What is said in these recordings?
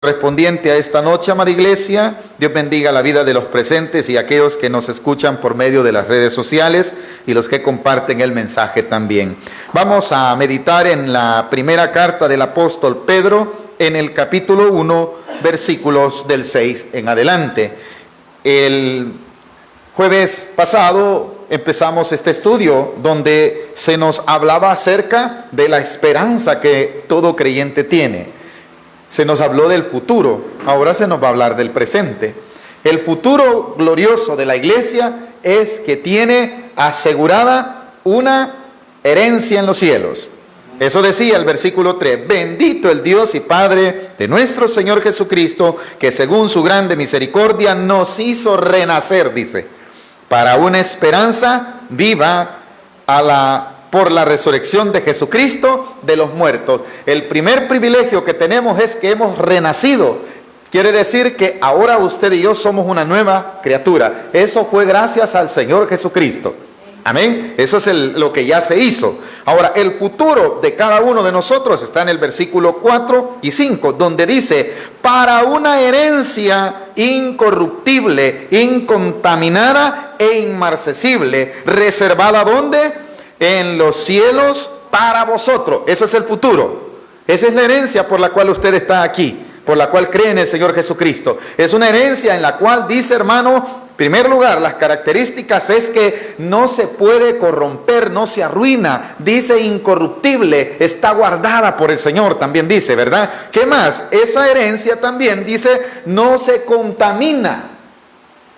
Correspondiente a esta noche, amada iglesia. Dios bendiga la vida de los presentes y aquellos que nos escuchan por medio de las redes sociales y los que comparten el mensaje también. Vamos a meditar en la primera carta del apóstol Pedro, en el capítulo 1, versículos del 6 en adelante. El jueves pasado empezamos este estudio donde se nos hablaba acerca de la esperanza que todo creyente tiene. Se nos habló del futuro, ahora se nos va a hablar del presente. El futuro glorioso de la iglesia es que tiene asegurada una herencia en los cielos. Eso decía el versículo 3, bendito el Dios y Padre de nuestro Señor Jesucristo, que según su grande misericordia nos hizo renacer, dice, para una esperanza viva por la resurrección de Jesucristo de los muertos. El primer privilegio que tenemos es que hemos renacido. Quiere decir que ahora usted y yo somos una nueva criatura. Eso fue gracias al Señor Jesucristo. Amén. Eso es lo que ya se hizo. Ahora, el futuro de cada uno de nosotros está en el versículo 4 y 5, donde dice, para una herencia incorruptible, incontaminada e inmarcesible, reservada ¿dónde? En los cielos para vosotros. Eso es el futuro. Esa es la herencia por la cual usted está aquí, por la cual cree en el Señor Jesucristo. Es una herencia en la cual dice, hermano, en primer lugar, las características es que no se puede corromper, no se arruina. Dice incorruptible, está guardada por el Señor, también dice, ¿verdad? ¿Qué más? Esa herencia también dice, no se contamina.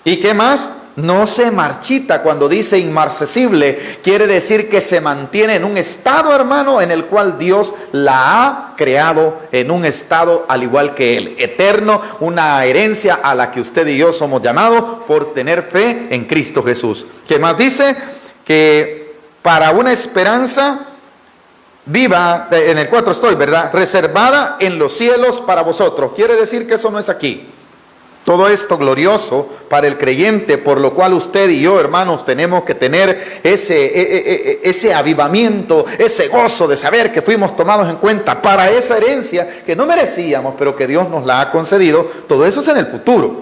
¿Y qué más? No se marchita. Cuando dice inmarcesible, quiere decir que se mantiene en un estado, hermano, en el cual Dios la ha creado en un estado al igual que Él, eterno, una herencia a la que usted y yo somos llamados por tener fe en Cristo Jesús. ¿Qué más dice? Que para una esperanza viva, en el 4 estoy, ¿verdad? Reservada en los cielos para vosotros. Quiere decir que eso no es aquí. Todo esto glorioso para el creyente, por lo cual usted y yo, hermanos, tenemos que tener ese avivamiento, ese gozo de saber que fuimos tomados en cuenta para esa herencia que no merecíamos, pero que Dios nos la ha concedido. Todo eso es en el futuro.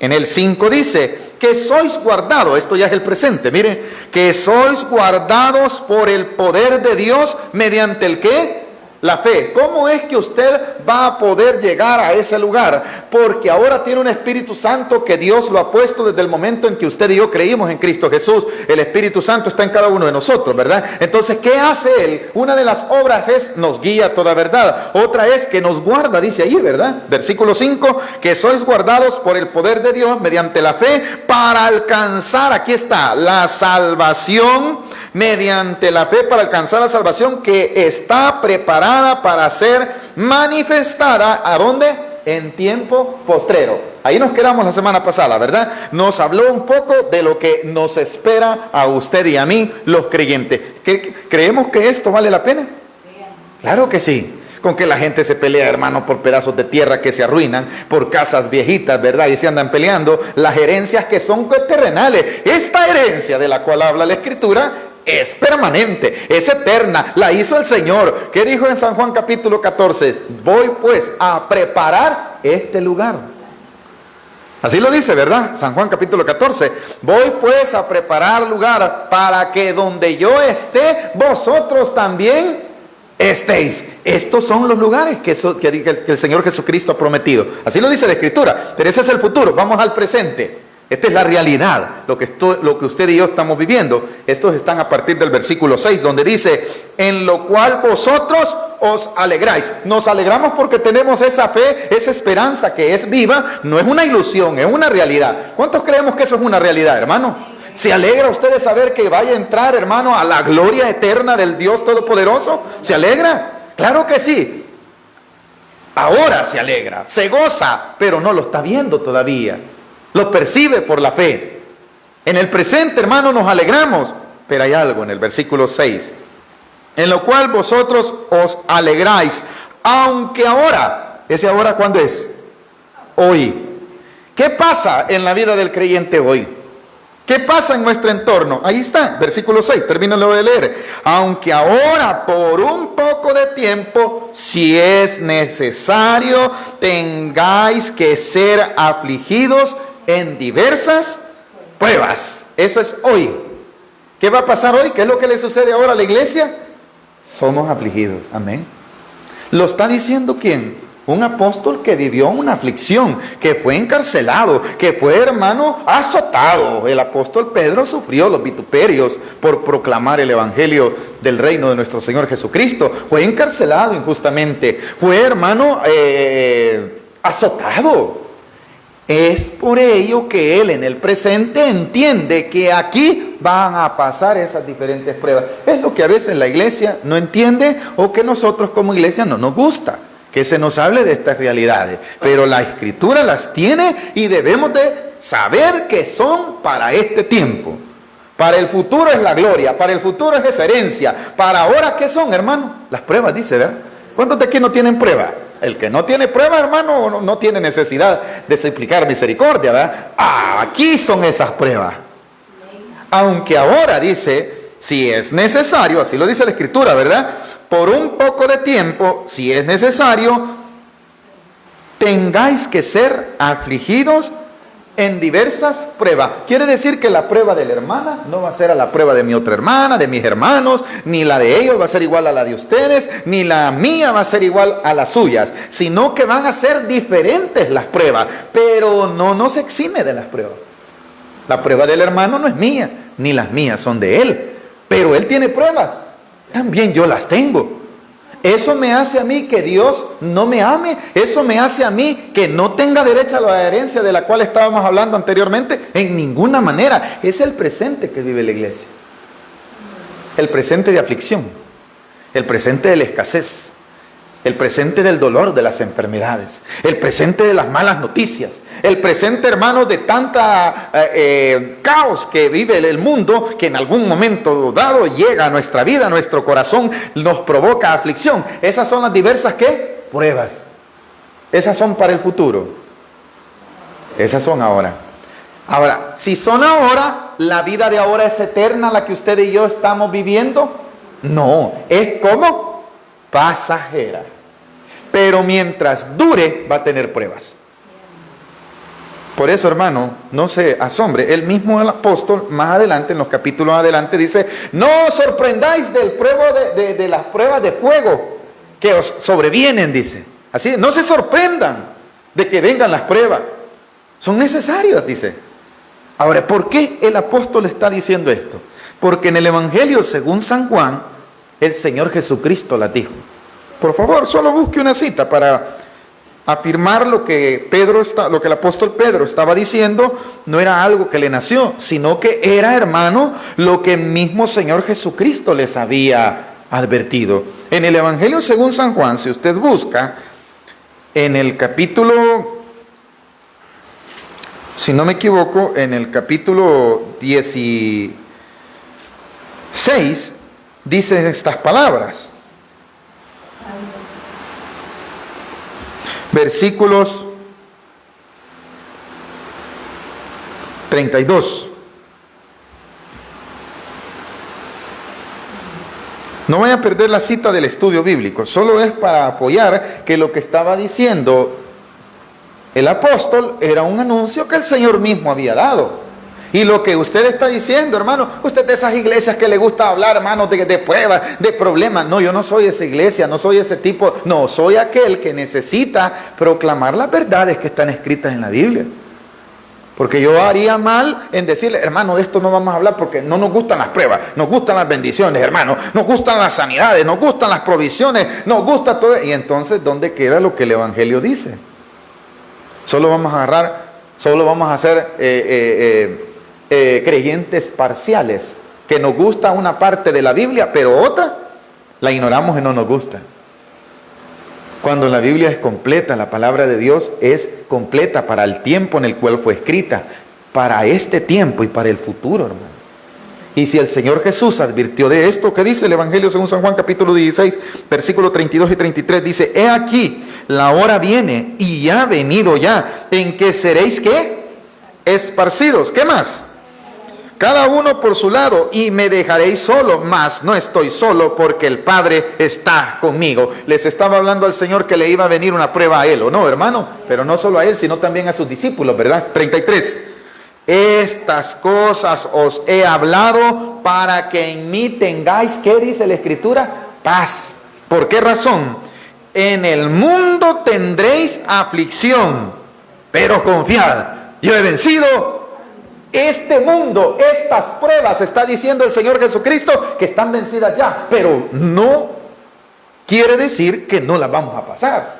En el 5 dice que sois guardados, esto ya es el presente, miren, que sois guardados por el poder de Dios mediante el ¿qué? La fe. ¿Cómo es que usted va a poder llegar a ese lugar? Porque ahora tiene un Espíritu Santo que Dios lo ha puesto desde el momento en que usted y yo creímos en Cristo Jesús. El Espíritu Santo está en cada uno de nosotros, ¿verdad? Entonces, ¿qué hace Él? Una de las obras es nos guía a toda verdad. Otra es que nos guarda, dice ahí, ¿verdad? Versículo 5, que sois guardados por el poder de Dios mediante la fe para alcanzar, aquí está, la salvación, mediante la fe para alcanzar la salvación que está preparada para ser manifestada, ¿a dónde? En tiempo postrero. Ahí nos quedamos la semana pasada, ¿verdad? Nos habló un poco de lo que nos espera a usted y a mí, los creyentes. ¿Creemos que esto vale la pena? Claro que sí. Con que la gente se pelea, hermano, por pedazos de tierra que se arruinan, por casas viejitas, ¿verdad? Y se andan peleando, las herencias que son terrenales. Esta herencia de la cual habla la Escritura es permanente, es eterna, la hizo el Señor. ¿Qué dijo en San Juan capítulo 14? Voy pues a preparar este lugar. Así lo dice, ¿verdad? San Juan capítulo 14. Voy pues a preparar lugar para que donde yo esté, vosotros también estéis. Estos son los lugares que el Señor Jesucristo ha prometido. Así lo dice la Escritura. Pero ese es el futuro. Vamos al presente. Esta es la realidad, lo que usted y yo estamos viviendo. Estos están a partir del versículo 6, donde dice, en lo cual vosotros os alegráis. Nos alegramos porque tenemos esa fe, esa esperanza que es viva, no es una ilusión, es una realidad. ¿Cuántos creemos que eso es una realidad, hermano? ¿Se alegra usted de saber que vaya a entrar, hermano, a la gloria eterna del Dios Todopoderoso? ¿Se alegra? Claro que sí. Ahora se alegra, se goza, pero no lo está viendo todavía. Lo percibe por la fe. En el presente, hermano, nos alegramos. Pero hay algo en el versículo 6. En lo cual vosotros os alegráis. Aunque ahora. ¿Ese ahora cuándo es? Hoy. ¿Qué pasa en la vida del creyente hoy? ¿Qué pasa en nuestro entorno? Ahí está, versículo 6, termínalo de leer. Aunque ahora por un poco de tiempo, si es necesario, tengáis que ser afligidos en diversas pruebas. Eso es hoy. ¿Qué va a pasar hoy? ¿Qué es lo que le sucede ahora a la iglesia? Somos afligidos. Amén. ¿Lo está diciendo quién? Un apóstol que vivió una aflicción, que fue encarcelado, que fue, hermano, azotado. El apóstol Pedro sufrió los vituperios por proclamar el evangelio del reino de nuestro Señor Jesucristo. Fue encarcelado injustamente. Fue, hermano, azotado. Es por ello que él en el presente entiende que aquí van a pasar esas diferentes pruebas. Es lo que a veces la iglesia no entiende o que nosotros como iglesia no nos gusta. Que se nos hable de estas realidades, pero la Escritura las tiene y debemos de saber que son para este tiempo. Para el futuro es la gloria, para el futuro es esa herencia. Para ahora, ¿qué son, hermano? Las pruebas, dice, ¿verdad? ¿Cuántos de aquí no tienen prueba? El que no tiene prueba, hermano, no tiene necesidad de suplicar misericordia, ¿verdad? Aquí son esas pruebas. Aunque ahora dice, si es necesario, así lo dice la Escritura, ¿verdad? Por un poco de tiempo, si es necesario, tengáis que ser afligidos en diversas pruebas. Quiere decir que la prueba de la hermana no va a ser a la prueba de mi otra hermana, de mis hermanos, ni la de ellos va a ser igual a la de ustedes, ni la mía va a ser igual a las suyas, sino que van a ser diferentes las pruebas, pero no nos exime de las pruebas. La prueba del hermano no es mía, ni las mías son de él, pero él tiene pruebas. También yo las tengo. Eso me hace a mí que Dios no me ame. Eso me hace a mí que no tenga derecho a la herencia de la cual estábamos hablando anteriormente. En ninguna manera. Es el presente que vive la iglesia. El presente de aflicción. El presente de la escasez. El presente del dolor de las enfermedades. El presente de las malas noticias. El presente, hermano, de tanta caos que vive el mundo, que en algún momento dado llega a nuestra vida, a nuestro corazón, nos provoca aflicción. Esas son las diversas, ¿qué? Pruebas. Esas son para el futuro. Esas son ahora. Ahora, si son ahora, ¿la vida de ahora es eterna, la que usted y yo estamos viviendo? No, es como pasajera. Pero mientras dure, va a tener pruebas. Por eso, hermano, no se asombre. El mismo el apóstol, más adelante, en los capítulos adelante, dice, no os sorprendáis de las pruebas de fuego que os sobrevienen, dice. Así, no se sorprendan de que vengan las pruebas. Son necesarias, dice. Ahora, ¿por qué el apóstol está diciendo esto? Porque en el Evangelio, según San Juan, el Señor Jesucristo las dijo. Por favor, solo busque una cita para afirmar lo que el apóstol Pedro estaba diciendo. No era algo que le nació, sino que era, hermano, lo que el mismo Señor Jesucristo les había advertido. En el Evangelio según San Juan, si usted busca, en el capítulo, si no me equivoco, en el capítulo 16, dice estas palabras. Versículos 32. No voy a perder la cita del estudio bíblico, solo es para apoyar que lo que estaba diciendo el apóstol era un anuncio que el Señor mismo había dado. Y lo que usted está diciendo, hermano, usted de esas iglesias que le gusta hablar, hermano, de pruebas, de problemas. No, yo no soy esa iglesia, no soy ese tipo. No, soy aquel que necesita proclamar las verdades que están escritas en la Biblia. Porque yo haría mal en decirle, hermano, de esto no vamos a hablar porque no nos gustan las pruebas, nos gustan las bendiciones, hermano, nos gustan las sanidades, nos gustan las provisiones, nos gusta todo. Y entonces, ¿dónde queda lo que el Evangelio dice? Solo vamos a agarrar, solo vamos a hacer creyentes parciales, que nos gusta una parte de la Biblia, pero otra la ignoramos y no nos gusta. Cuando la Biblia es completa, la palabra de Dios es completa para el tiempo en el cual fue escrita, para este tiempo y para el futuro, hermano. Y si el Señor Jesús advirtió de esto, ¿qué dice el Evangelio según San Juan capítulo 16, versículos 32 y 33? Dice, he aquí, la hora viene y ha venido ya, en que seréis, ¿qué? Esparcidos. ¿Qué más? cada uno por su lado, y me dejaréis solo, mas no estoy solo, porque el Padre está conmigo. Les estaba hablando al Señor que le iba a venir una prueba a él, ¿o no, hermano? Pero no solo a él, sino también a sus discípulos, ¿verdad? 33. Estas cosas os he hablado para que en mí tengáis, ¿qué dice la Escritura? Paz. ¿Por qué razón? En el mundo tendréis aflicción, pero confiad, yo he vencido este mundo. Estas pruebas, está diciendo el Señor Jesucristo, que están vencidas ya, pero no quiere decir que no las vamos a pasar,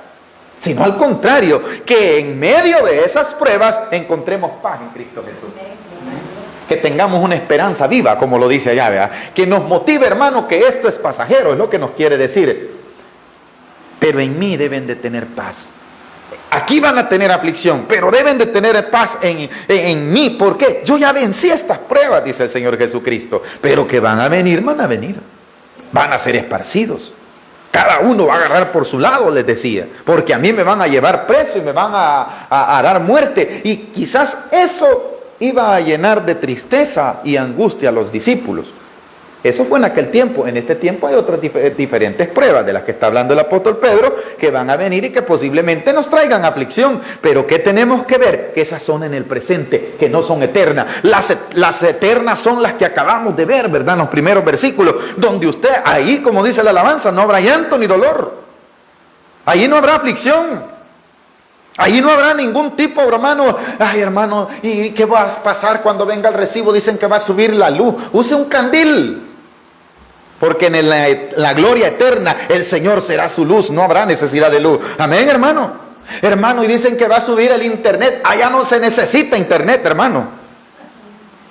sino al contrario, que en medio de esas pruebas encontremos paz en Cristo Jesús. Que tengamos una esperanza viva, como lo dice allá, ¿verdad? Que nos motive, hermano, que esto es pasajero, es lo que nos quiere decir. Pero en mí deben de tener paz. Aquí van a tener aflicción, pero deben de tener paz en mí. ¿Por qué? Yo ya vencí estas pruebas, dice el Señor Jesucristo. Pero que van a venir, van a ser esparcidos. Cada uno va a agarrar por su lado, les decía. Porque a mí me van a llevar preso y me van a dar muerte. Y quizás eso iba a llenar de tristeza y angustia a los discípulos. Eso fue en aquel tiempo. En este tiempo hay otras diferentes pruebas de las que está hablando el apóstol Pedro, que van a venir y que posiblemente nos traigan aflicción. Pero ¿qué tenemos que ver? Que esas son en el presente, que no son eternas. Las eternas son las que acabamos de ver, ¿verdad? En los primeros versículos, donde usted, ahí como dice la alabanza, no habrá llanto ni dolor. Ahí no habrá aflicción. Ahí no habrá ningún tipo, hermano. Ay, hermano, ¿y qué va a pasar cuando venga el recibo? Dicen que va a subir la luz. Use un candil. Porque en la gloria eterna el Señor será su luz. No habrá necesidad de luz. Amén, hermano. Hermano, y dicen que va a subir el internet. Allá no se necesita internet, hermano.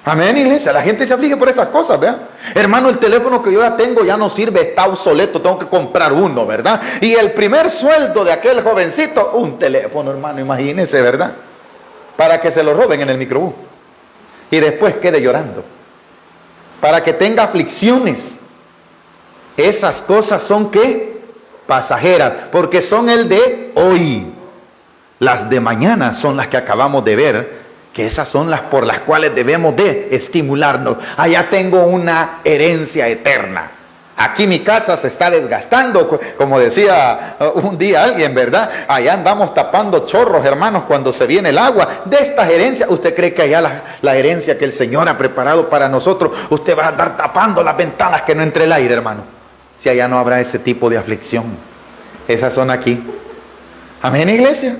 Amén, iglesia. La gente se aflige por esas cosas, ¿verdad? Hermano, el teléfono que yo ya tengo ya no sirve, está obsoleto, tengo que comprar uno, ¿verdad? Y el primer sueldo de aquel jovencito, un teléfono, hermano, imagínese, ¿verdad? Para que se lo roben en el microbús. Y después quede llorando. Para que tenga aflicciones. Esas cosas son, ¿qué? Pasajeras, porque son el de hoy. Las de mañana son las que acabamos de ver, que esas son las por las cuales debemos de estimularnos. Allá tengo una herencia eterna. Aquí mi casa se está desgastando, como decía un día alguien, ¿verdad? Allá andamos tapando chorros, hermanos, cuando se viene el agua. De estas herencias, ¿usted cree que allá la herencia que el Señor ha preparado para nosotros, usted va a andar tapando las ventanas que no entre el aire, hermano? Si allá no habrá ese tipo de aflicción. Esas son aquí. Amén, iglesia.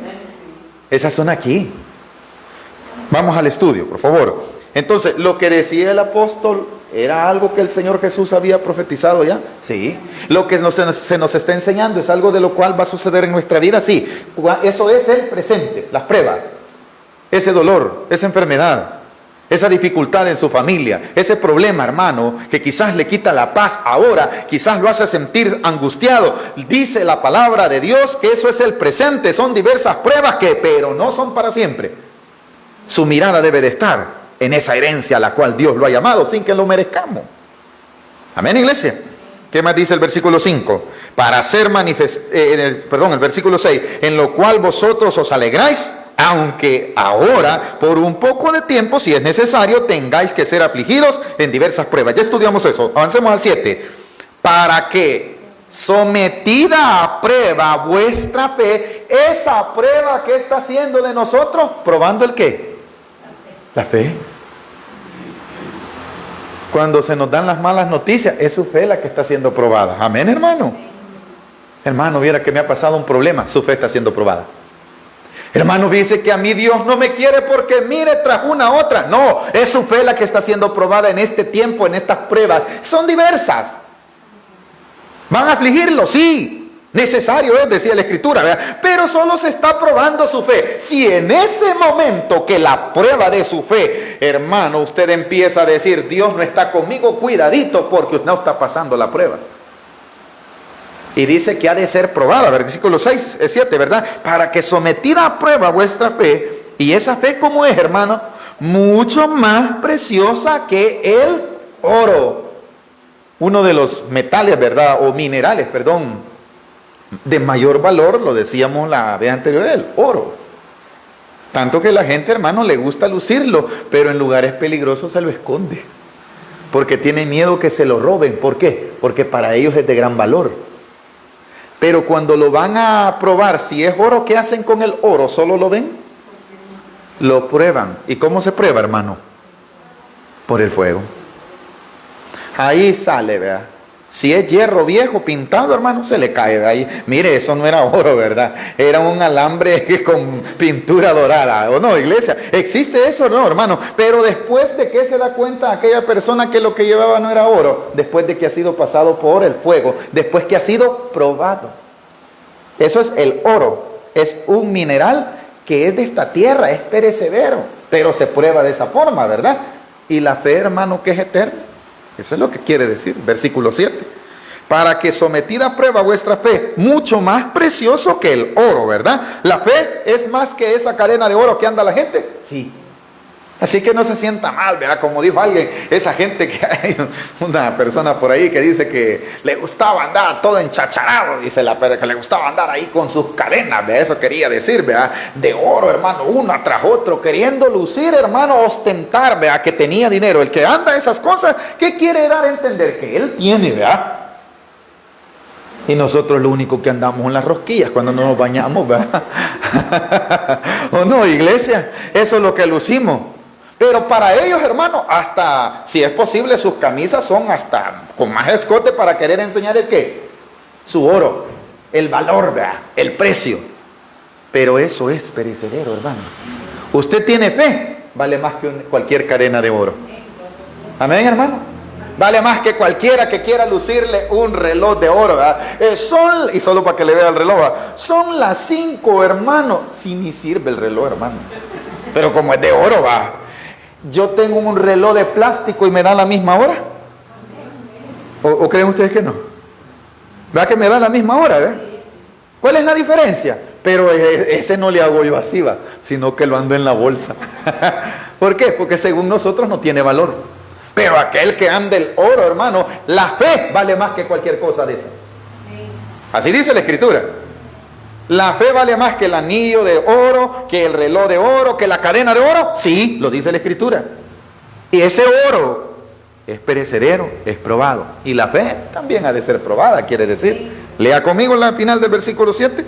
Esas son aquí. Vamos al estudio, por favor. Entonces, lo que decía el apóstol, ¿era algo que el Señor Jesús había profetizado ya? Sí. Lo que se nos está enseñando es algo de lo cual va a suceder en nuestra vida, sí. Eso es el presente, las pruebas, ese dolor, esa enfermedad, esa dificultad en su familia, ese problema, hermano, que quizás le quita la paz ahora, quizás lo hace sentir angustiado. Dice la palabra de Dios que eso es el presente, son diversas pruebas pero no son para siempre. Su mirada debe de estar en esa herencia a la cual Dios lo ha llamado sin que lo merezcamos. Amén, iglesia. ¿Qué más dice el versículo 5? Para ser el versículo 6, en lo cual vosotros os alegráis, aunque ahora, por un poco de tiempo, si es necesario, tengáis que ser afligidos en diversas pruebas. Ya estudiamos eso. Avancemos al 7. Para que, sometida a prueba vuestra fe, esa prueba que está haciendo de nosotros, probando el ¿qué? La fe. Cuando se nos dan las malas noticias, es su fe la que está siendo probada. Amén, hermano. Hermano, viera que me ha pasado un problema, su fe está siendo probada. Hermano, dice que a mí Dios no me quiere porque mire tras una otra. No, es su fe la que está siendo probada en este tiempo, en estas pruebas. Son diversas. ¿Van a afligirlo? Sí. Necesario es, decía la Escritura, ¿verdad? Pero solo se está probando su fe. Si en ese momento que la prueba de su fe, hermano, usted empieza a decir, Dios no está conmigo, cuidadito, porque usted no está pasando la prueba. Y dice que ha de ser probada, versículo 6, 7, ¿verdad? Para que sometida a prueba vuestra fe, y esa fe, ¿cómo es, hermano? Mucho más preciosa que el oro. Uno de los metales, ¿verdad? O minerales, perdón, de mayor valor, lo decíamos la vez anterior, el oro. Tanto que la gente, hermano, le gusta lucirlo, pero en lugares peligrosos se lo esconde. Porque tiene miedo que se lo roben. ¿Por qué? Porque para ellos es de gran valor. Pero cuando lo van a probar, si es oro, ¿qué hacen con el oro? ¿Solo lo ven? Lo prueban. ¿Y cómo se prueba, hermano? Por el fuego. Ahí sale, vea. Si es hierro viejo pintado, hermano, se le cae de ahí. Mire, eso no era oro, ¿verdad? Era un alambre con pintura dorada. ¿O no, iglesia? ¿Existe eso? No, hermano. Pero después de que se da cuenta aquella persona que lo que llevaba no era oro, después de que ha sido pasado por el fuego, después que ha sido probado. Eso es el oro. Es un mineral que es de esta tierra, es perecedero, pero se prueba de esa forma, ¿verdad? Y la fe, hermano, que es eterna. Eso es lo que quiere decir, versículo 7. Para que sometida a prueba vuestra fe, mucho más precioso que el oro, ¿verdad? La fe es más que esa cadena de oro que anda la gente. Sí. Así que no se sienta mal, ¿verdad? Como dijo alguien, esa gente que hay una persona por ahí que dice que le gustaba andar todo enchacharado, dice que le gustaba andar ahí con sus cadenas, ¿verdad? Eso quería decir, ¿verdad? De oro, hermano, uno tras otro, queriendo lucir, hermano, ostentar, ¿verdad? Que tenía dinero. El que anda esas cosas, ¿qué quiere dar a entender? Que él tiene, ¿verdad? Y nosotros lo único que andamos en las rosquillas cuando no nos bañamos, ¿verdad? ¿O no, iglesia? Eso es lo que lucimos. Pero para ellos, hermano, hasta, si es posible, sus camisas son hasta con más escote para querer enseñar el qué, su oro, el valor, ¿verdad? El precio. Pero eso es perecedero, hermano. Usted tiene fe, vale más que cualquier cadena de oro. Amén, hermano. Vale más que cualquiera que quiera lucirle un reloj de oro, ¿verdad? Y solo para que le vea el reloj, ¿verdad? Son las 5, hermano. Si ni sirve el reloj, hermano. Pero como es de oro, va. Yo tengo un reloj de plástico y me da la misma hora. ¿O creen ustedes que no? ¿Verdad que me da la misma hora? ¿Ve? ¿Cuál es la diferencia? Pero ese no le hago yo así, va, sino que lo ando en la bolsa. ¿Por qué? Porque según nosotros no tiene valor. Pero aquel que anda el oro, hermano, la fe vale más que cualquier cosa de esa. Así dice la Escritura. ¿La fe vale más que el anillo de oro, que el reloj de oro, que la cadena de oro? Sí, lo dice la Escritura. Y ese oro es perecedero, es probado. Y la fe también ha de ser probada, quiere decir. Lea conmigo la final del versículo 7.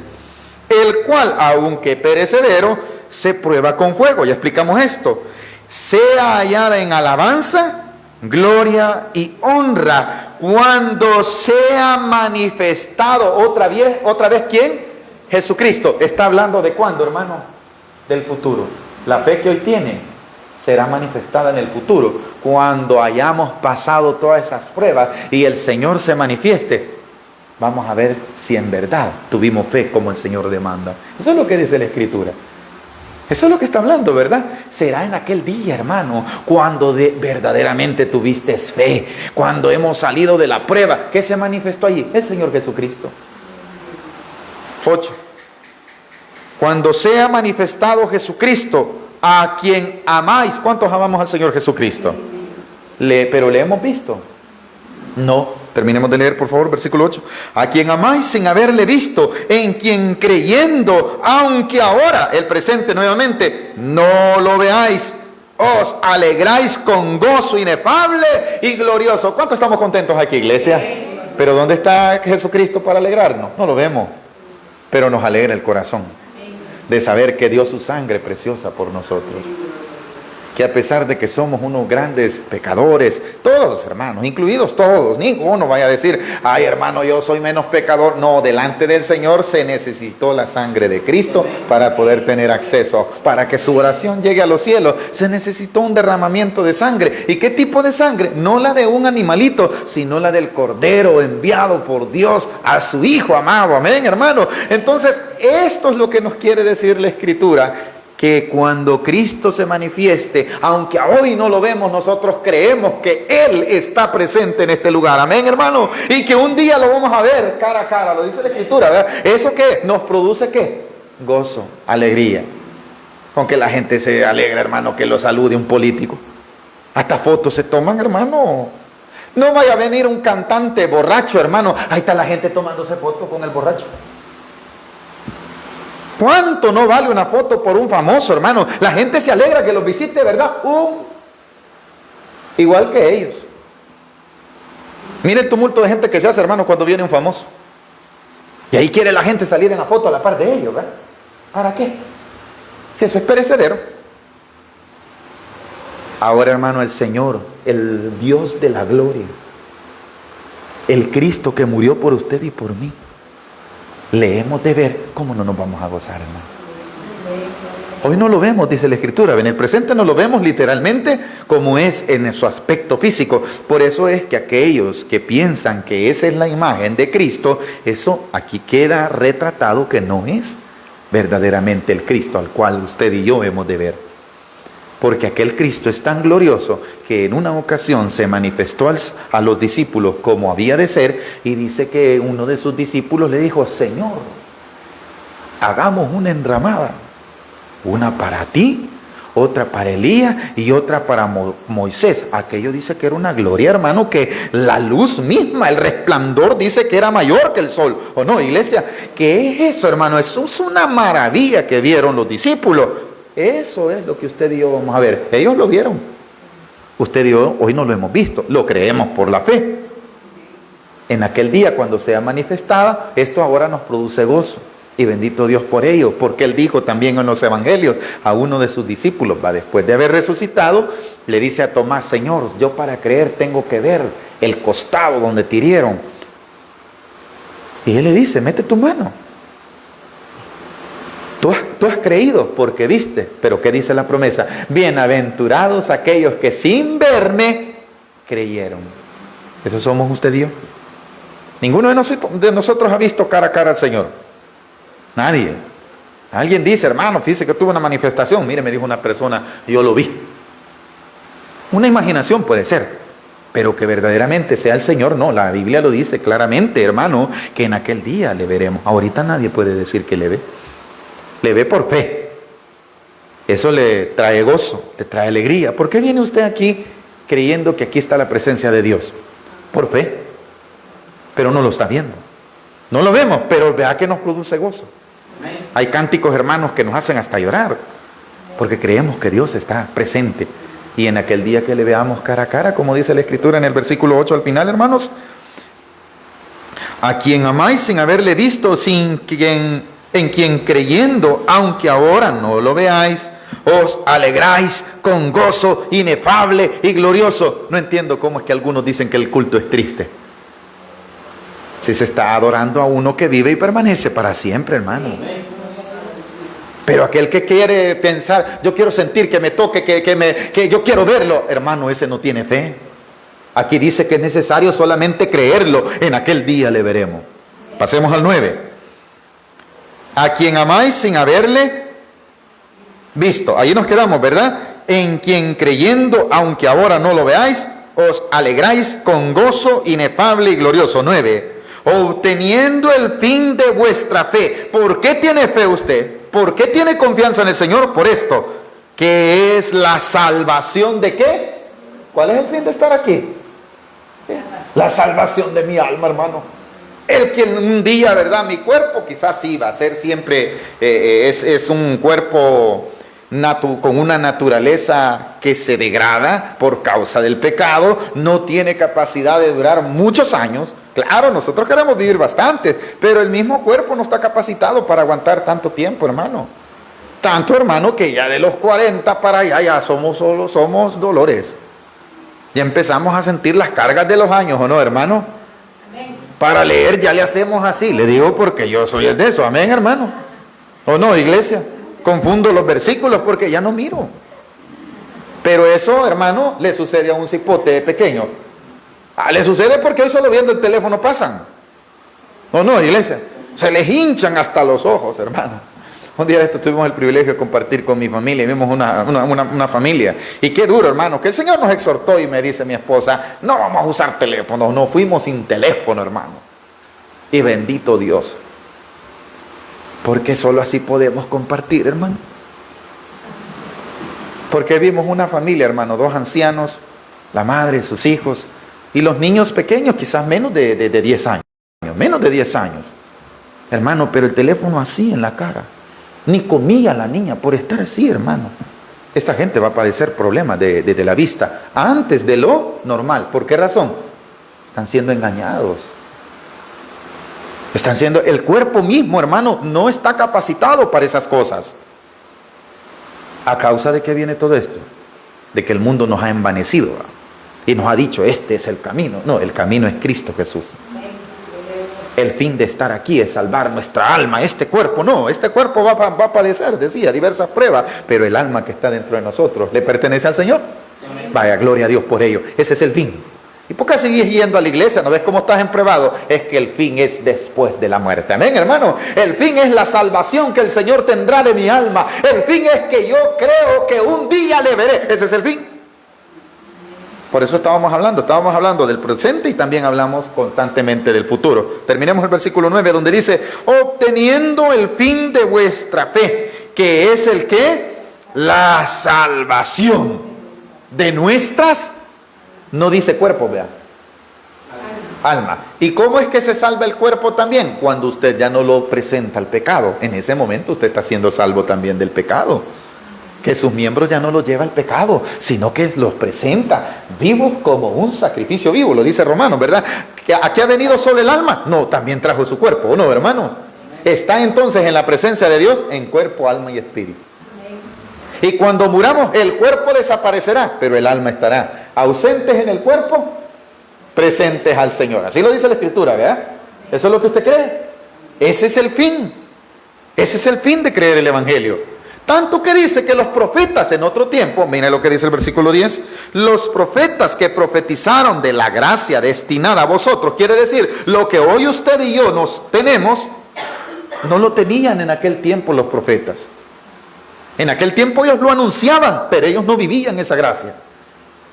El cual, aunque perecedero, se prueba con fuego. Ya explicamos esto. Sea hallada en alabanza, gloria y honra cuando sea manifestado otra vez ¿quién? Jesucristo. Está hablando de cuándo, hermano? Del futuro. La fe que hoy tiene será manifestada en el futuro, cuando hayamos pasado todas esas pruebas y el Señor se manifieste. Vamos a ver si en verdad tuvimos fe como el Señor demanda. Eso es lo que dice la Escritura. Eso es lo que está hablando, ¿verdad? Será en aquel día, hermano, cuando verdaderamente tuviste fe, cuando hemos salido de la prueba. ¿Qué se manifestó allí? El Señor Jesucristo. 8. Cuando sea manifestado Jesucristo, a quien amáis. ¿Cuántos amamos al Señor Jesucristo? Pero le hemos visto. No. Terminemos de leer, por favor, versículo 8. A quien amáis sin haberle visto, en quien creyendo, aunque ahora, el presente nuevamente, no lo veáis, os alegráis con gozo inefable y glorioso. ¿Cuántos estamos contentos aquí, iglesia? Pero ¿dónde está Jesucristo para alegrarnos? No lo vemos. Pero nos alegra el corazón de saber que dio su sangre preciosa por nosotros. Que a pesar de que somos unos grandes pecadores, todos hermanos, incluidos todos, ninguno vaya a decir, ay hermano, yo soy menos pecador. No, delante del Señor se necesitó la sangre de Cristo para poder tener acceso, para que su oración llegue a los cielos. Se necesitó un derramamiento de sangre. ¿Y qué tipo de sangre? No la de un animalito, sino la del Cordero enviado por Dios a su Hijo amado. Amén, hermano. Entonces, esto es lo que nos quiere decir la Escritura. Que cuando Cristo se manifieste, aunque hoy no lo vemos, nosotros creemos que Él está presente en este lugar. Amén, hermano. Y que un día lo vamos a ver cara a cara. Lo dice la Escritura, ¿verdad? ¿Eso qué? Nos produce ¿qué? Gozo, alegría. Con que la gente se alegra, hermano, que lo salude un político. Hasta fotos se toman, hermano. No vaya a venir un cantante borracho, hermano. Ahí está la gente tomándose fotos con el borracho. ¿Cuánto no vale una foto por un famoso, hermano? La gente se alegra que los visite, ¿verdad? Igual que ellos. Mire el tumulto de gente que se hace, hermano, cuando viene un famoso. Y ahí quiere la gente salir en la foto a la par de ellos, ¿verdad? ¿Para qué? Si eso es perecedero. Ahora, hermano, el Señor, el Dios de la gloria, el Cristo que murió por usted y por mí, le hemos de ver. ¿Cómo no nos vamos a gozar, hermano? Hoy no lo vemos, dice la Escritura. En el presente no lo vemos literalmente como es en su aspecto físico. Por eso es que aquellos que piensan que esa es la imagen de Cristo, eso aquí queda retratado que no es verdaderamente el Cristo al cual usted y yo hemos de ver. Porque aquel Cristo es tan glorioso que en una ocasión se manifestó a los discípulos como había de ser, y dice que uno de sus discípulos le dijo: Señor, hagamos una enramada, una para ti, otra para Elías y otra para Moisés. Aquello dice que era una gloria, hermano, que la luz misma, el resplandor, dice que era mayor que el sol. ¿O no, iglesia? ¿Qué es eso, hermano? Eso es una maravilla que vieron los discípulos. Eso es lo que usted y yo vamos a ver. Ellos lo vieron. Usted y yo hoy no lo hemos visto. Lo creemos por la fe. En aquel día, cuando sea manifestada, esto ahora nos produce gozo. Y bendito Dios por ello, porque Él dijo también en los evangelios a uno de sus discípulos, después de haber resucitado, le dice a Tomás: Señor, yo para creer tengo que ver el costado donde te hirieron. Y Él le dice: mete tu mano. Tú has creído porque viste. Pero ¿qué dice la promesa? Bienaventurados aquellos que sin verme creyeron. Eso somos usted y yo. Ninguno de nosotros ha visto cara a cara al Señor. Nadie. Alguien dice: hermano, fíjese que tuve una manifestación. Mire, me dijo una persona, yo lo vi. Una imaginación puede ser, pero que verdaderamente sea el Señor, no. La Biblia lo dice claramente, hermano, que en aquel día le veremos. Ahorita nadie puede decir que le ve. Le ve por fe. Eso le trae gozo, le trae alegría. ¿Por qué viene usted aquí creyendo que aquí está la presencia de Dios? Por fe. Pero no lo está viendo. No lo vemos, pero vea que nos produce gozo. Hay cánticos, hermanos, que nos hacen hasta llorar, porque creemos que Dios está presente. Y en aquel día que le veamos cara a cara, como dice la Escritura en el versículo 8 al final, hermanos: a quien amáis sin haberle visto, en quien creyendo, aunque ahora no lo veáis, os alegráis con gozo inefable y glorioso. No entiendo cómo es que algunos dicen que el culto es triste, si se está adorando a uno que vive y permanece para siempre, hermano. Pero aquel que quiere pensar: yo quiero sentir que me toque, que yo quiero verlo, hermano, ese no tiene fe. Aquí dice que es necesario solamente creerlo. En aquel día le veremos. Pasemos al 9. A quien amáis sin haberle visto. Ahí nos quedamos, ¿verdad? En quien creyendo, aunque ahora no lo veáis, os alegráis con gozo inefable y glorioso. 9. Obteniendo el fin de vuestra fe. ¿Por qué tiene fe usted? ¿Por qué tiene confianza en el Señor? Por esto, que es la salvación de ¿qué? ¿Cuál es el fin de estar aquí? La salvación de mi alma, hermano. El que un día, ¿verdad? Mi cuerpo quizás sí va a ser siempre, es un cuerpo con una naturaleza que se degrada por causa del pecado, no tiene capacidad de durar muchos años. Claro, nosotros queremos vivir bastante, pero el mismo cuerpo no está capacitado para aguantar tanto tiempo, hermano. Tanto, hermano, que ya de los 40 para allá ya somos dolores. Ya empezamos a sentir las cargas de los años, ¿o no, hermano? Amén. Para leer ya le hacemos así, le digo porque yo soy el de eso, amén, hermano. ¿O no, iglesia? Confundo los versículos porque ya no miro. Pero eso, hermano, le sucede a un cipote pequeño. Le sucede porque hoy solo viendo el teléfono pasan. ¿O no, iglesia? Se les hinchan hasta los ojos, hermano. Un día de esto tuvimos el privilegio de compartir con mi familia y vimos una familia. Y qué duro, hermano, que el Señor nos exhortó y me dice mi esposa: no vamos a usar teléfonos. No fuimos sin teléfono, hermano. Y bendito Dios, porque solo así podemos compartir, hermano. Porque vimos una familia, hermano, 2 ancianos, la madre, sus hijos, y los niños pequeños, quizás menos de 10 años, menos de 10 años, hermano, pero el teléfono así en la cara. Ni comía la niña por estar así, hermano. Esta gente va a padecer problemas de la vista antes de lo normal. ¿Por qué razón? Están siendo engañados. El cuerpo mismo, hermano, no está capacitado para esas cosas. ¿A causa de qué viene todo esto? De que el mundo nos ha envanecido y nos ha dicho, este es el camino. No, el camino es Cristo Jesús. El fin de estar aquí es salvar nuestra alma. Este cuerpo no, este cuerpo va a padecer, decía, diversas pruebas, pero el alma que está dentro de nosotros le pertenece al Señor. Vaya, gloria a Dios por ello. Ese es el fin. ¿Y por qué sigues yendo a la iglesia? ¿No ves cómo estás emprobado? Es que el fin es después de la muerte. Amén, hermano. El fin es la salvación que el Señor tendrá de mi alma. El fin es que yo creo que un día le veré. Ese es el fin. Por eso estábamos hablando del presente y también hablamos constantemente del futuro. Terminemos el versículo 9 donde dice, obteniendo el fin de vuestra fe, que es el ¿qué? La salvación de nuestras, no dice cuerpo, vea, alma. ¿Y cómo es que se salva el cuerpo también? Cuando usted ya no lo presenta al pecado. En ese momento usted está siendo salvo también del pecado. Que sus miembros ya no los lleva al pecado, sino que los presenta vivos como un sacrificio vivo, lo dice Romanos, ¿verdad? ¿Aquí ha venido solo el alma? No, también trajo su cuerpo, ¿o no, hermano? Está entonces en la presencia de Dios en cuerpo, alma y espíritu. Y cuando muramos, el cuerpo desaparecerá, pero el alma estará. Ausentes en el cuerpo, presentes al Señor. Así lo dice la Escritura, ¿verdad? ¿Eso es lo que usted cree? Ese es el fin. Ese es el fin de creer el Evangelio. Tanto que dice que los profetas en otro tiempo, mire lo que dice el versículo 10, los profetas que profetizaron de la gracia destinada a vosotros, quiere decir, lo que hoy usted y yo nos tenemos, no lo tenían en aquel tiempo los profetas. En aquel tiempo ellos lo anunciaban, pero ellos no vivían esa gracia.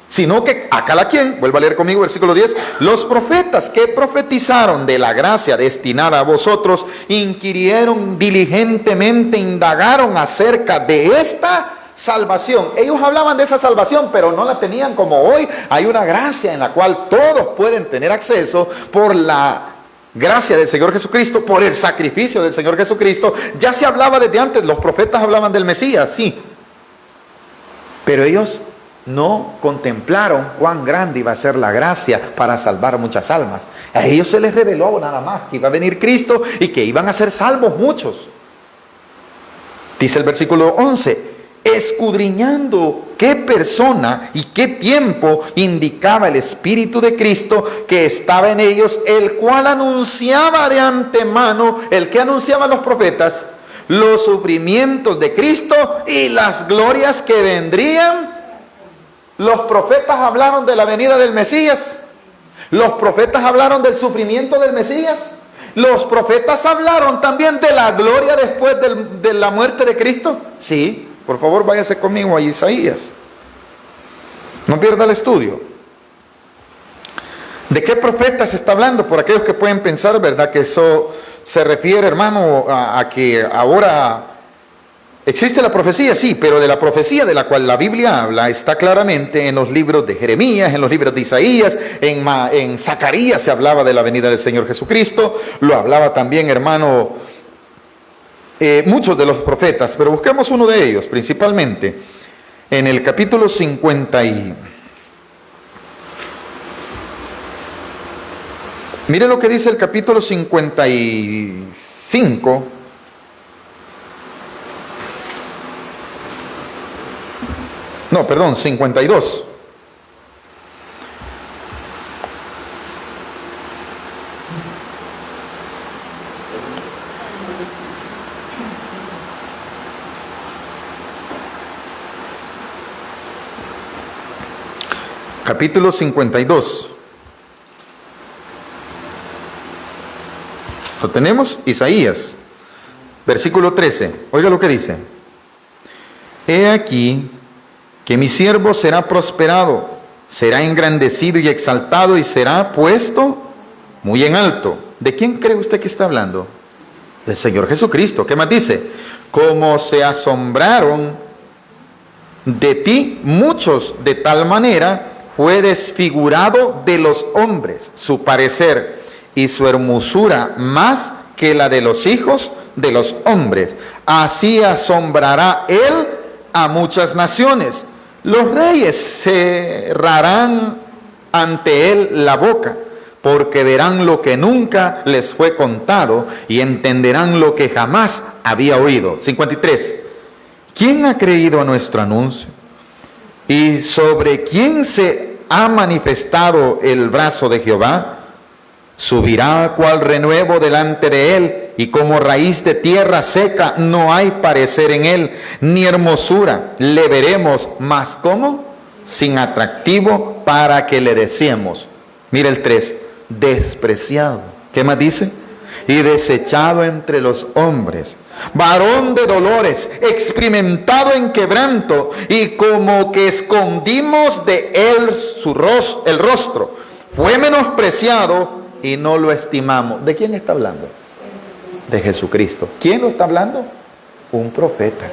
Sino que a cada quien, vuelva a leer conmigo versículo 10, los profetas que profetizaron de la gracia destinada a vosotros, inquirieron diligentemente, indagaron acerca de esta salvación. Ellos hablaban de esa salvación, pero no la tenían como hoy. Hay una gracia en la cual todos pueden tener acceso por la gracia del Señor Jesucristo, por el sacrificio del Señor Jesucristo. Ya se hablaba desde antes, los profetas hablaban del Mesías, sí. Pero ellos no contemplaron cuán grande iba a ser la gracia para salvar muchas almas. A ellos se les reveló nada más que iba a venir Cristo y que iban a ser salvos muchos. Dice el versículo 11, escudriñando qué persona y qué tiempo indicaba el Espíritu de Cristo que estaba en ellos, el cual anunciaba de antemano, el que anunciaban los profetas, los sufrimientos de Cristo y las glorias que vendrían. Los profetas hablaron de la venida del Mesías. Los profetas hablaron del sufrimiento del Mesías. Los profetas hablaron también de la gloria después de la muerte de Cristo. Sí, por favor váyase conmigo a Isaías. No pierda el estudio. ¿De qué profetas se está hablando? Por aquellos que pueden pensar, ¿verdad? Que eso se refiere, hermano, a que ahora existe la profecía, sí, pero de la profecía de la cual la Biblia habla está claramente en los libros de Jeremías, en los libros de Isaías, en Zacarías se hablaba de la venida del Señor Jesucristo, lo hablaba también, hermano, muchos de los profetas, pero busquemos uno de ellos, principalmente en el capítulo 50 mire lo que dice el capítulo 55, no, perdón, 52. Capítulo 52. Lo tenemos, Isaías, versículo 13. Oiga lo que dice. He aquí que mi siervo será prosperado, será engrandecido y exaltado y será puesto muy en alto. ¿De quién cree usted que está hablando? Del Señor Jesucristo. ¿Qué más dice? Como se asombraron de ti muchos, de tal manera fue desfigurado de los hombres su parecer y su hermosura más que la de los hijos de los hombres. Así asombrará él a muchas naciones. Los reyes cerrarán ante él la boca, porque verán lo que nunca les fue contado y entenderán lo que jamás había oído. 53. ¿Quién ha creído a nuestro anuncio? ¿Y sobre quién se ha manifestado el brazo de Jehová? Subirá cual renuevo delante de él, y como raíz de tierra seca no hay parecer en él, ni hermosura le veremos, mas ¿cómo? Sin atractivo para que le deseemos. Mira el 3, despreciado. ¿Qué más dice? Y desechado entre los hombres, varón de dolores, experimentado en quebranto, y como que escondimos de él el rostro. Fue menospreciado y no lo estimamos. ¿De quién está hablando? De Jesucristo. ¿Quién lo está hablando? Un profeta.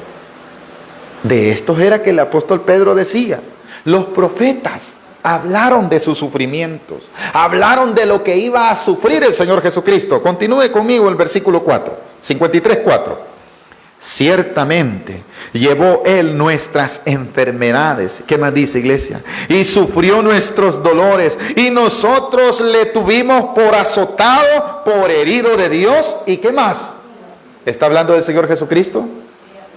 De estos era que el apóstol Pedro decía. Los profetas hablaron de sus sufrimientos, hablaron de lo que iba a sufrir el Señor Jesucristo. Continúe conmigo el versículo 4, 53:4. Ciertamente llevó él nuestras enfermedades. ¿Qué más dice, iglesia? Y sufrió nuestros dolores, y nosotros le tuvimos por azotado, por herido de Dios. ¿Y qué más? ¿Está hablando del Señor Jesucristo?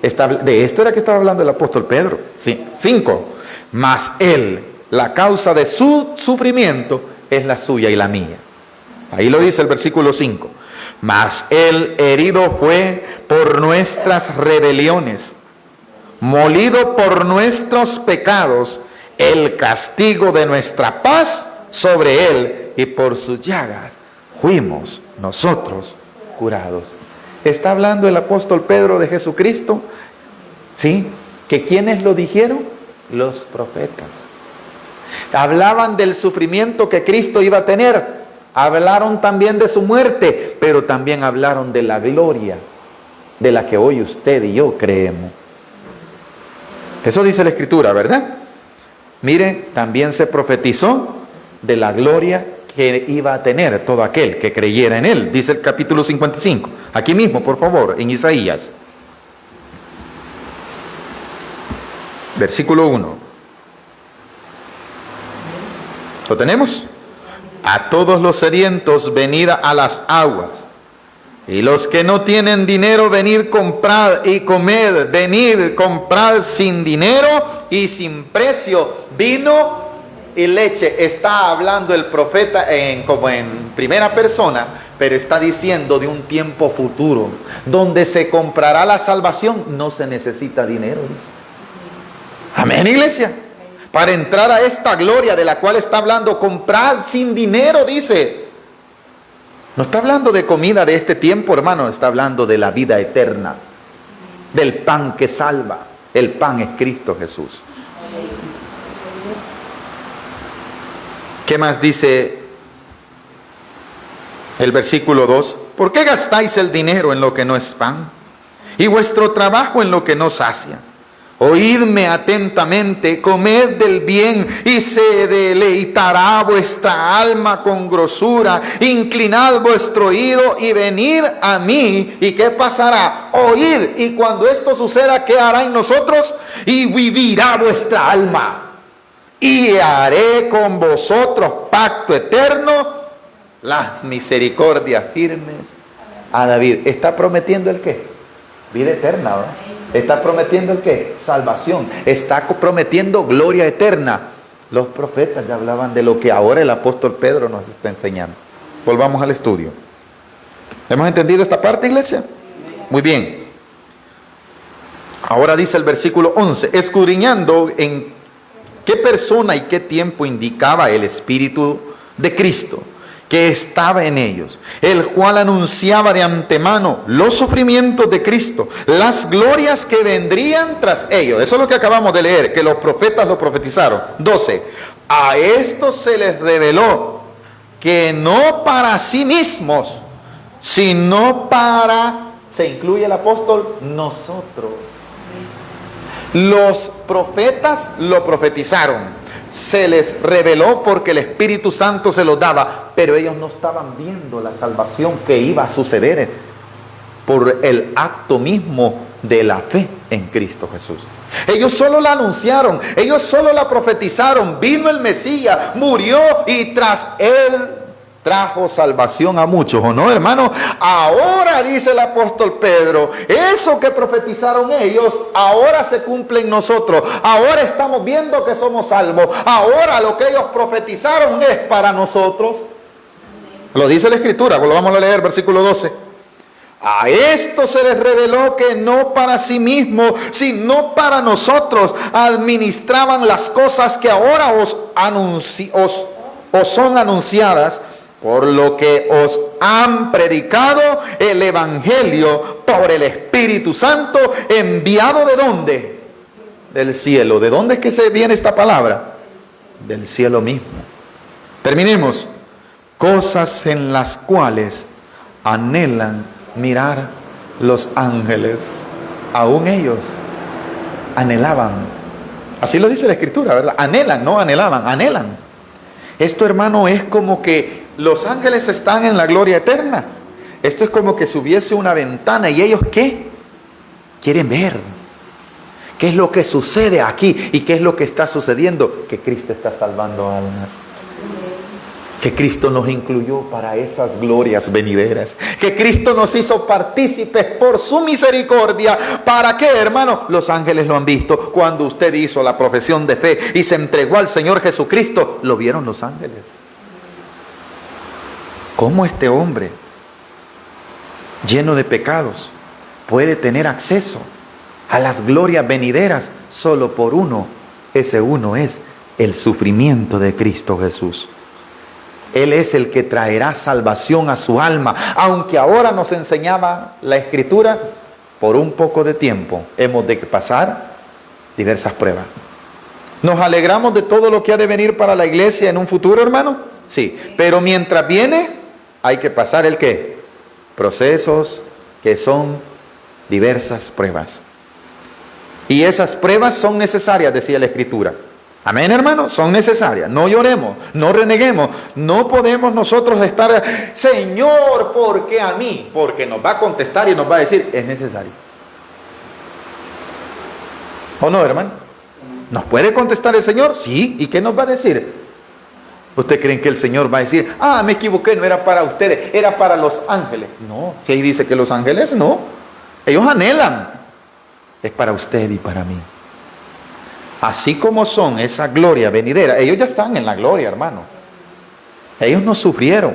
De esto era que estaba hablando el apóstol Pedro. Sí. 5. Mas él, la causa de su sufrimiento es la suya y la mía. Ahí lo dice el versículo 5. Mas él herido fue por nuestras rebeliones, molido por nuestros pecados, el castigo de nuestra paz sobre él, y por sus llagas fuimos nosotros curados. ¿Está hablando el apóstol Pedro de Jesucristo? Sí. ¿Que quiénes lo dijeron? Los profetas. Hablaban del sufrimiento que Cristo iba a tener. Hablaron también de su muerte, pero también hablaron de la gloria de la que hoy usted y yo creemos. Eso dice la Escritura, ¿verdad? Mire, también se profetizó de la gloria que iba a tener todo aquel que creyera en él. Dice el capítulo 55. Aquí mismo, por favor, en Isaías. Versículo 1. ¿Lo tenemos? A todos los sedientos, venid a las aguas. Y los que no tienen dinero, venid, comprad y comed. Venid, comprad sin dinero y sin precio vino y leche. Está hablando el profeta como en primera persona, pero está diciendo de un tiempo futuro, donde se comprará la salvación. No se necesita dinero. Amén, iglesia. Para entrar a esta gloria de la cual está hablando, comprad sin dinero, dice. No está hablando de comida de este tiempo, hermano. Está hablando de la vida eterna, del pan que salva. El pan es Cristo Jesús. ¿Qué más dice el versículo 2? ¿Por qué gastáis el dinero en lo que no es pan, y vuestro trabajo en lo que no sacia? Oídme atentamente, comed del bien, y se deleitará vuestra alma con grosura. Inclinad vuestro oído y venid a mí. ¿Y qué pasará? Oíd, y cuando esto suceda, ¿qué hará en nosotros? Y vivirá vuestra alma. Y haré con vosotros pacto eterno, las misericordias firmes a David. ¿Está prometiendo el qué? Vida eterna, ¿verdad? ¿Está prometiendo el qué? Salvación. Está prometiendo gloria eterna. Los profetas ya hablaban de lo que ahora el apóstol Pedro nos está enseñando. Volvamos al estudio. ¿Hemos entendido esta parte, iglesia? Muy bien. Ahora dice el versículo 11. Escudriñando en qué persona y qué tiempo indicaba el Espíritu de Cristo que estaba en ellos, el cual anunciaba de antemano los sufrimientos de Cristo, las glorias que vendrían tras ellos. Eso es lo que acabamos de leer, que los profetas lo profetizaron. 12. A esto se les reveló que no para sí mismos, sino para, se incluye el apóstol, nosotros. Los profetas lo profetizaron. Se les reveló porque el Espíritu Santo se los daba, pero ellos no estaban viendo la salvación que iba a suceder por el acto mismo de la fe en Cristo Jesús. Ellos solo la anunciaron, ellos solo la profetizaron. Vino el Mesías, murió y tras él trajo salvación a muchos, ¿o no, hermano? Ahora, dice el apóstol Pedro, eso que profetizaron ellos, ahora se cumple en nosotros. Ahora estamos viendo que somos salvos. Ahora lo que ellos profetizaron es para nosotros. Lo dice la Escritura, pues lo vamos a leer, versículo 12. A esto se les reveló que no para sí mismos, sino para nosotros administraban las cosas que ahora os son anunciadas, por lo que os han predicado el Evangelio por el Espíritu Santo, enviado ¿de dónde? Del cielo. ¿De dónde es que se viene esta palabra? Del cielo mismo. Terminemos. Cosas en las cuales anhelan mirar los ángeles. Aún ellos anhelaban. Así lo dice la Escritura, ¿verdad? Anhelan, no anhelaban, anhelan. Esto, hermano, es como que los ángeles están en la gloria eterna. Esto es como que si hubiese una ventana y ellos, ¿qué? Quieren ver qué es lo que sucede aquí y qué es lo que está sucediendo. Que Cristo está salvando almas. Que Cristo nos incluyó para esas glorias venideras. Que Cristo nos hizo partícipes por su misericordia. ¿Para qué, hermano? Los ángeles lo han visto. Cuando usted hizo la profesión de fe y se entregó al Señor Jesucristo, lo vieron los ángeles. ¿Cómo este hombre, lleno de pecados, puede tener acceso a las glorias venideras solo por uno? Ese uno es el sufrimiento de Cristo Jesús. Él es el que traerá salvación a su alma. Aunque ahora nos enseñaba la Escritura, por un poco de tiempo hemos de pasar diversas pruebas. ¿Nos alegramos de todo lo que ha de venir para la iglesia en un futuro, hermano? Sí, pero mientras viene, hay que pasar ¿el qué? Procesos que son diversas pruebas. Y esas pruebas son necesarias, decía la Escritura. Amén, hermano, son necesarias. No lloremos, no reneguemos. No podemos nosotros estar, Señor, ¿por qué a mí? Porque nos va a contestar y nos va a decir, es necesario. ¿O no, hermano? ¿Nos puede contestar el Señor? Sí. ¿Y qué nos va a decir? ¿Usted cree que el Señor va a decir, me equivoqué, no era para ustedes, era para los ángeles? No, si ahí dice que los ángeles no. Ellos anhelan. Es para usted y para mí. Así como son esa gloria venidera, ellos ya están en la gloria, hermano. Ellos no sufrieron.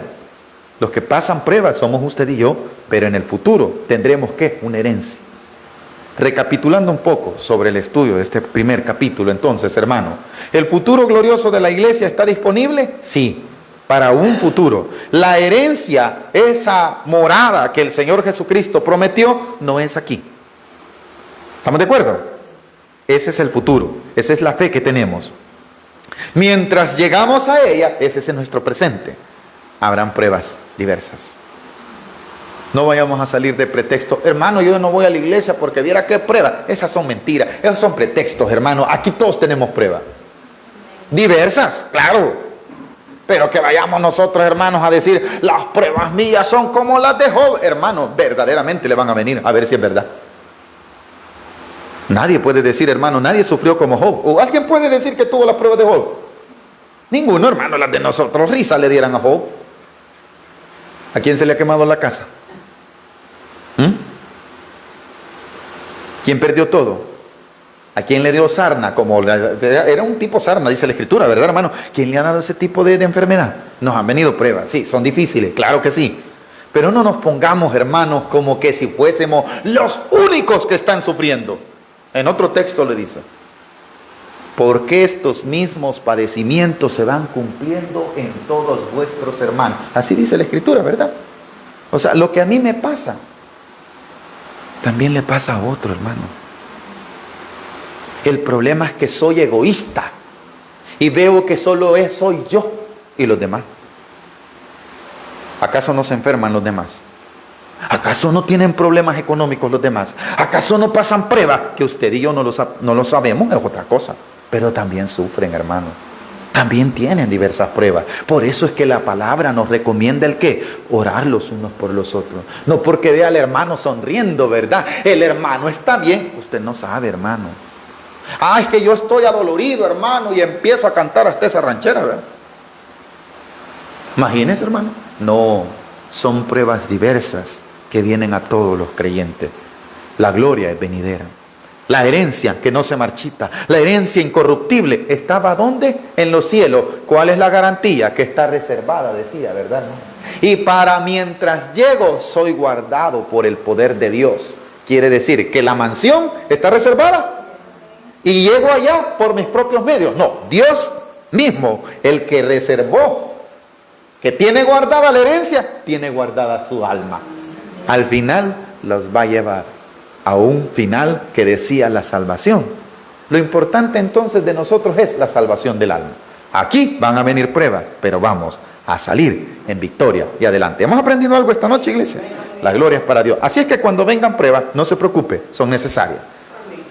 Los que pasan pruebas somos usted y yo, pero en el futuro tendremos ¿qué? Una herencia. Recapitulando un poco sobre el estudio de este primer capítulo, entonces, hermano, ¿el futuro glorioso de la iglesia está disponible? Sí, para un futuro. La herencia, esa morada que el Señor Jesucristo prometió, no es aquí. ¿Estamos de acuerdo? Ese es el futuro, esa es la fe que tenemos. Mientras llegamos a ella, ese es nuestro presente. Habrán pruebas diversas. No vayamos a salir de pretexto, hermano, yo no voy a la iglesia porque viera qué prueba. Esas son mentiras, esos son pretextos, hermano. Aquí todos tenemos pruebas. Diversas, claro. Pero que vayamos nosotros, hermanos, a decir, las pruebas mías son como las de Job. Hermano, verdaderamente le van a venir a ver si es verdad. Nadie puede decir, hermano, nadie sufrió como Job. ¿O alguien puede decir que tuvo las pruebas de Job? Ninguno, hermano, las de nosotros. Risa le dieran a Job. ¿A quién se le ha quemado la casa? ¿Quién perdió todo? ¿A quién le dio sarna? Era un tipo sarna, dice la Escritura, ¿verdad, hermano? ¿Quién le ha dado ese tipo de enfermedad? Nos han venido pruebas, sí, son difíciles, claro que sí. Pero no nos pongamos, hermanos, como que si fuésemos los únicos que están sufriendo. En otro texto le dice, porque estos mismos padecimientos se van cumpliendo en todos vuestros hermanos. Así dice la Escritura, ¿verdad? O sea, lo que a mí me pasa, también le pasa a otro, hermano. El problema es que soy egoísta y veo que solo soy yo y los demás. ¿Acaso no se enferman los demás? ¿Acaso no tienen problemas económicos los demás? ¿Acaso no pasan pruebas? Que usted y yo no lo sabemos, es otra cosa. Pero también sufren, hermano. también tienen diversas pruebas. Por eso es que la palabra nos recomienda el qué, orar los unos por los otros. No porque vea al hermano sonriendo, ¿verdad? El hermano está bien. Usted no sabe, hermano. Es que yo estoy adolorido, hermano, y empiezo a cantar hasta esa ranchera, ¿verdad? Imagínese, hermano. No, son pruebas diversas que vienen a todos los creyentes. La gloria es venidera. La herencia que no se marchita, la herencia incorruptible, ¿estaba dónde? En los cielos. ¿Cuál es la garantía? Que está reservada, decía, ¿verdad? ¿No? Y para mientras llego, soy guardado por el poder de Dios. Quiere decir que la mansión está reservada y llego allá por mis propios medios. No, Dios mismo, el que reservó, que tiene guardada la herencia, tiene guardada su alma. Al final los va a llevar a un final que decía la salvación. Lo importante entonces de nosotros es la salvación del alma. Aquí van a venir pruebas, pero vamos a salir en victoria y adelante. ¿Hemos aprendido algo esta noche, iglesia? La gloria es para Dios. Así es que cuando vengan pruebas, no se preocupe, son necesarias.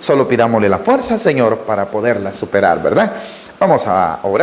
Solo pidámosle la fuerza al Señor para poderlas superar, ¿verdad? Vamos a orar.